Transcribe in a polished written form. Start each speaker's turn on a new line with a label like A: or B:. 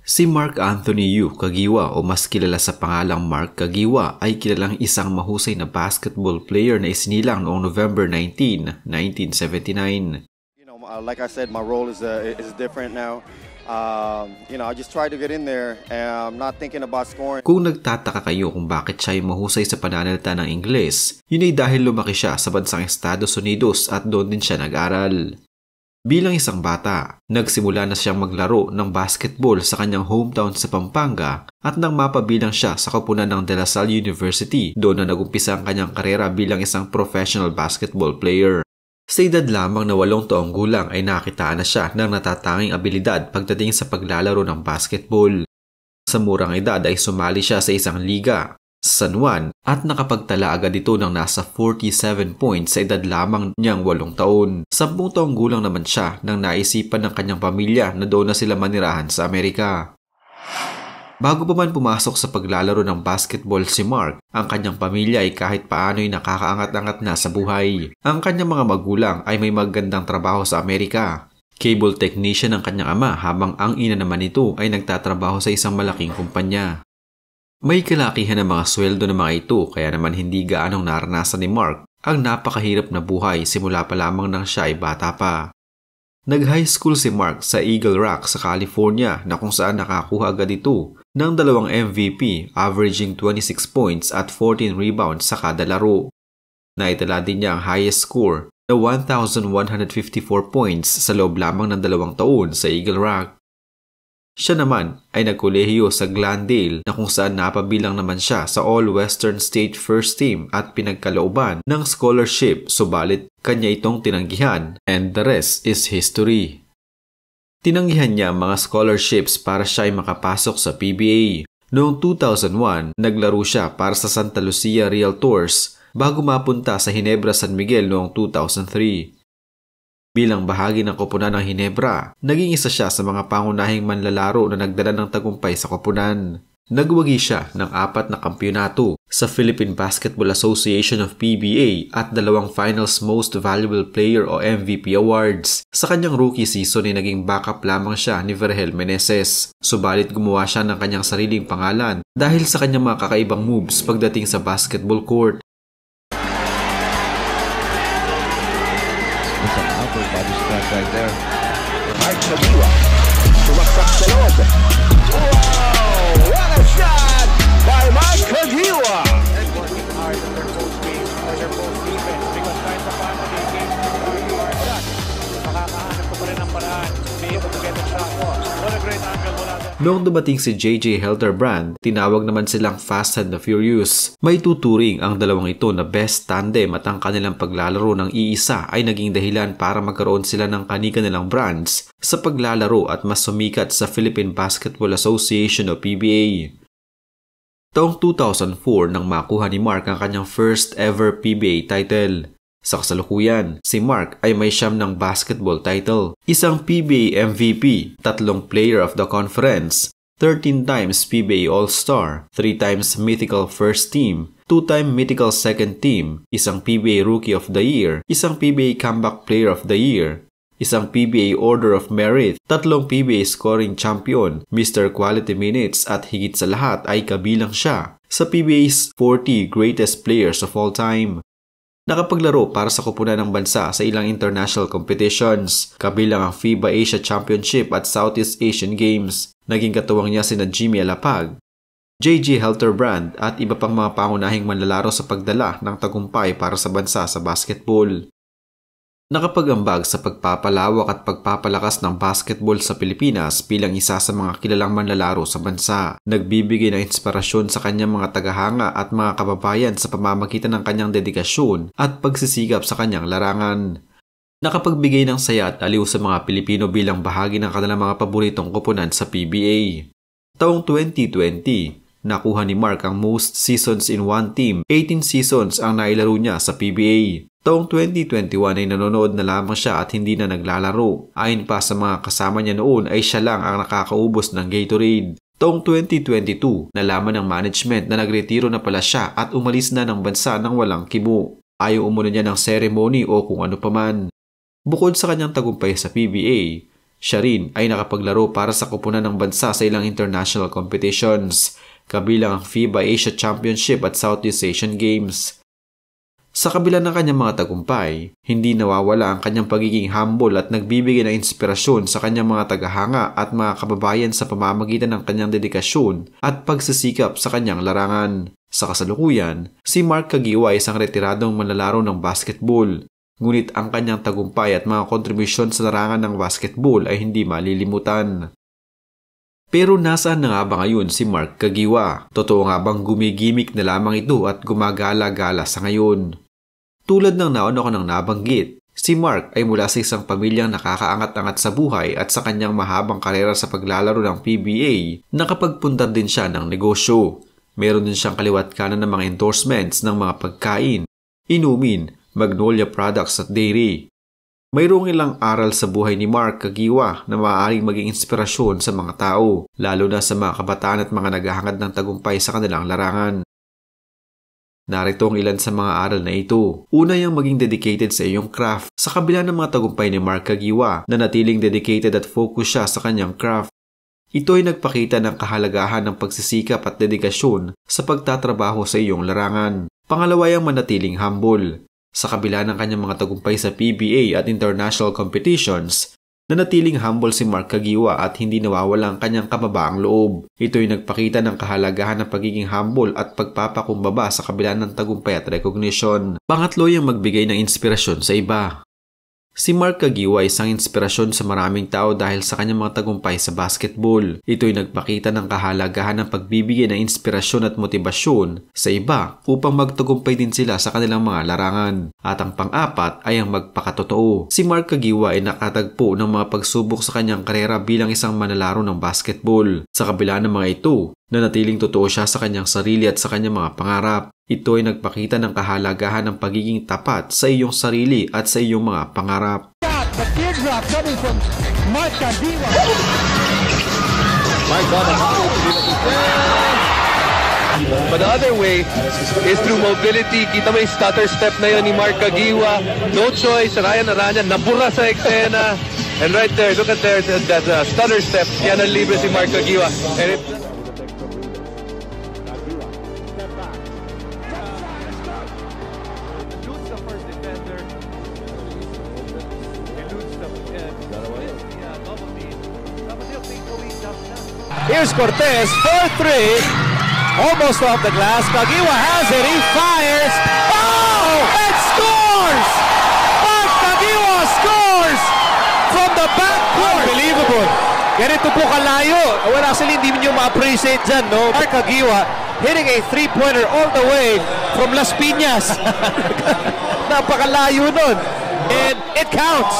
A: Si Mark Anthony Yu Kagiwa o mas kilala sa pangalang Mark Kagiwa ay kilalang isang mahusay na basketball player na isinilang noong November 19, 1979.
B: Like I said, my role is different now. I just try to get in there and I'm not thinking about scoring.
A: Kung nagtataka kayo kung bakit siya ay mahusay sa pananalita ng Ingles, yun ay dahil lumaki siya sa bansang Estados Unidos at doon din siya nag-aral. Bilang isang bata, nagsimula na siyang maglaro ng basketball sa kanyang hometown sa Pampanga at nang mapabilang siya sa koponan ng De La Salle University, doon na nagumpisa ang kanyang karera bilang isang professional basketball player. Sa edad lamang na 8 taong gulang ay nakitaan na siya ng natatanging abilidad pagdating sa paglalaro ng basketball. Sa murang edad ay sumali siya sa isang liga, San Juan, at nakapagtala agad ito ng nasa 47 points sa edad lamang niyang 8 taon. 10 taong gulang naman siya nang naisipan ng kanyang pamilya na doon na sila manirahan sa Amerika. Bago pa man pumasok sa paglalaro ng basketball si Mark, ang kanyang pamilya ay kahit paano'y nakakaangat-angat na sa buhay. Ang kanyang mga magulang ay may magandang trabaho sa Amerika. Cable technician ang kanyang ama habang ang ina naman nito ay nagtatrabaho sa isang malaking kumpanya. May kalakihan ng mga sweldo ng mga ito kaya naman hindi gaanong naranasan ni Mark ang napakahirap na buhay simula pa lamang nang siya ay bata pa. Nag-high school si Mark sa Eagle Rock sa California na kung saan nakakuha agad ito ng 2 MVP averaging 26 points at 14 rebounds sa kada laro. Naitala din niya ang highest score na 1,154 points sa loob lamang ng 2 taon sa Eagle Rock. Siya naman ay nagkolehiyo sa Glendale na kung saan napabilang naman siya sa All-Western State First Team at pinagkalooban ng scholarship subalit kanya itong tinanggihan and the rest is history. Tinanggihan niya ang mga scholarships para siya ay makapasok sa PBA. Noong 2001, naglaro siya para sa Santa Lucia Realtors bago mapunta sa Ginebra San Miguel noong 2003. Bilang bahagi ng koponan ng Ginebra, naging isa siya sa mga pangunahing manlalaro na nagdala ng tagumpay sa koponan. Nagwagi siya ng 4 na kampyonato sa Philippine Basketball Association of PBA at 2 Finals Most Valuable Player o MVP awards. Sa kanyang rookie season ay naging backup lamang siya ni Vergel Meneses. Subalit gumawa siya ng kanyang sariling pangalan dahil sa kanyang mga kakaibang moves pagdating sa basketball court.
C: Right there. Mark Kagiwa. Sumaksak sa loob. Wow! What a shot by Mark Kagiwa!
D: And working hard on their post game, on their post defense. Because kahit sa paano they game you are shot. Makakahanap ko pa rin ang paraan to be able to get a shot off. What a great angle mula doon.
A: Noong dumating si J.J. Helterbrand, tinawag naman silang Fast and the Furious. May tuturing ang dalawang ito na best tandem at ang kanilang paglalaro ng iisa ay naging dahilan para magkaroon sila ng kani-kanilang brands sa paglalaro at mas sumikat sa Philippine Basketball Association o PBA. Taong 2004 nang makuha ni Mark ang kanyang first ever PBA title. Sa kasalukuyan, si Mark ay may 9 ng basketball title, isang PBA MVP, 3 Player of the Conference, 13 times PBA All-Star, 3 times Mythical First Team, 2-time Mythical Second Team, isang PBA Rookie of the Year, isang PBA Comeback Player of the Year, isang PBA Order of Merit, 3 PBA Scoring Champion, Mr. Quality Minutes at higit sa lahat ay kabilang siya sa PBA's 40 Greatest Players of All Time. Nakapaglaro para sa koponan ng bansa sa ilang international competitions, kabilang ang FIBA Asia Championship at Southeast Asian Games. Naging katuwang niya sina Jimmy Alapag, J.J. Helterbrand at iba pang mga pangunahing manlalaro sa pagdala ng tagumpay para sa bansa sa basketball. Nakapag-ambag sa pagpapalawak at pagpapalakas ng basketball sa Pilipinas bilang isa sa mga kilalang manlalaro sa bansa. Nagbibigay ng inspirasyon sa kanyang mga tagahanga at mga kababayan sa pamamagitan ng kanyang dedikasyon at pagsisikap sa kanyang larangan. Nakapagbigay ng saya at aliw sa mga Pilipino bilang bahagi ng kanilang mga paboritong koponan sa PBA. Taong 2020, nakuha ni Mark ang most seasons in one team. 18 seasons ang nailaro niya sa PBA. Taong 2021 ay nanonood na lamang siya at hindi na naglalaro. Ayon pa sa mga kasama niya noon ay siya lang ang nakakaubos ng Gatorade. Taong 2022, nalaman ng management na nagretiro na pala siya at umalis na ng bansa nang walang kibo. Ayaw umuna niya ng ceremony o kung ano paman. Bukod sa kanyang tagumpay sa PBA, Siya rin ay nakapaglaro para sa koponan ng bansa sa ilang international competitions, kabilang ang FIBA Asia Championship at Southeast Asian Games. Sa kabila ng kanyang mga tagumpay, hindi nawawala ang kanyang pagiging humble at nagbibigay ng inspirasyon sa kanyang mga tagahanga at mga kababayan sa pamamagitan ng kanyang dedikasyon at pagsisikap sa kanyang larangan. Sa kasalukuyan, si Mark Kagiwa ay isang retiradong manlalaro ng basketball. Ngunit ang kanyang tagumpay at mga kontribusyon sa larangan ng basketball ay hindi malilimutan. Pero nasaan na nga ba ngayon si Mark Kagiwa? Totoo nga bang gumigimik na lamang ito at gumagala-gala sa ngayon? Tulad ng nauna ko nang nabanggit, si Mark ay mula sa isang pamilyang nakakaangat-angat sa buhay at sa kanyang mahabang karera sa paglalaro ng PBA, nakapagpunta din siya ng negosyo. Meron din siyang kaliwat kanan ng mga endorsements ng mga pagkain, inumin, Magnolia Products at Dairy. Mayroong ilang aral sa buhay ni Mark Kagiwa na maaaring maging inspirasyon sa mga tao, lalo na sa mga kabataan at mga naghahangad ng tagumpay sa kanilang larangan. Narito ang ilan sa mga aral na ito. Una, yung maging dedicated sa iyong craft. Sa kabila ng mga tagumpay ni Mark Kagiwa, na natiling dedicated at focus siya sa kanyang craft. Ito ay nagpakita ng kahalagahan ng pagsisikap at dedikasyon sa pagtatrabaho sa iyong larangan. Pangalawa, yung manatiling humble. Sa kabila ng kanyang mga tagumpay sa PBA at international competitions, nanatiling humble si Mark Kagiwa at hindi nawawala ang kanyang kababaang loob. Ito ay nagpakita ng kahalagahan ng pagiging humble at pagpapakumbaba sa kabila ng tagumpay at recognition. Pangatlo, yung magbigay ng inspirasyon sa iba. Si Mark Kagiwa ay isang inspirasyon sa maraming tao dahil sa kanyang mga tagumpay sa basketball. Ito ay nagpakita ng kahalagahan ng pagbibigay ng inspirasyon at motibasyon sa iba upang magtagumpay din sila sa kanilang mga larangan. At ang pang-apat ay ang magpakatotoo. Si Mark Kagiwa ay nakatagpo ng mga pagsubok sa kanyang karera bilang isang manlalaro ng basketball. Sa kabila ng mga ito, nanatiling totoo siya sa kanyang sarili at sa kanyang mga pangarap. Ito ay nagpakita ng kahalagahan ng pagiging tapat sa iyong sarili at sa iyong mga pangarap.
C: The teardrop coming from Mark Kagiwa. My God, but the other way is through mobility. Kita mo yung stutter step na yun ni Mark Kagiwa. No choice. Ryan Aranya nabura sa eksena. And right there, look at there, that stutter step. Yan ang libre si Mark Kagiwa. And here's Cortez, 4-3, almost off the glass. Kagiwa has it, he fires, oh, and scores! Mark Kagiwa scores from the backcourt. Unbelievable. Ganito po kalayo. Well, actually, hindi nyo ma-appreciate dyan, no? Mark Kagiwa hitting a three-pointer all the way from Las Piñas. Napakalayo nun. And it counts.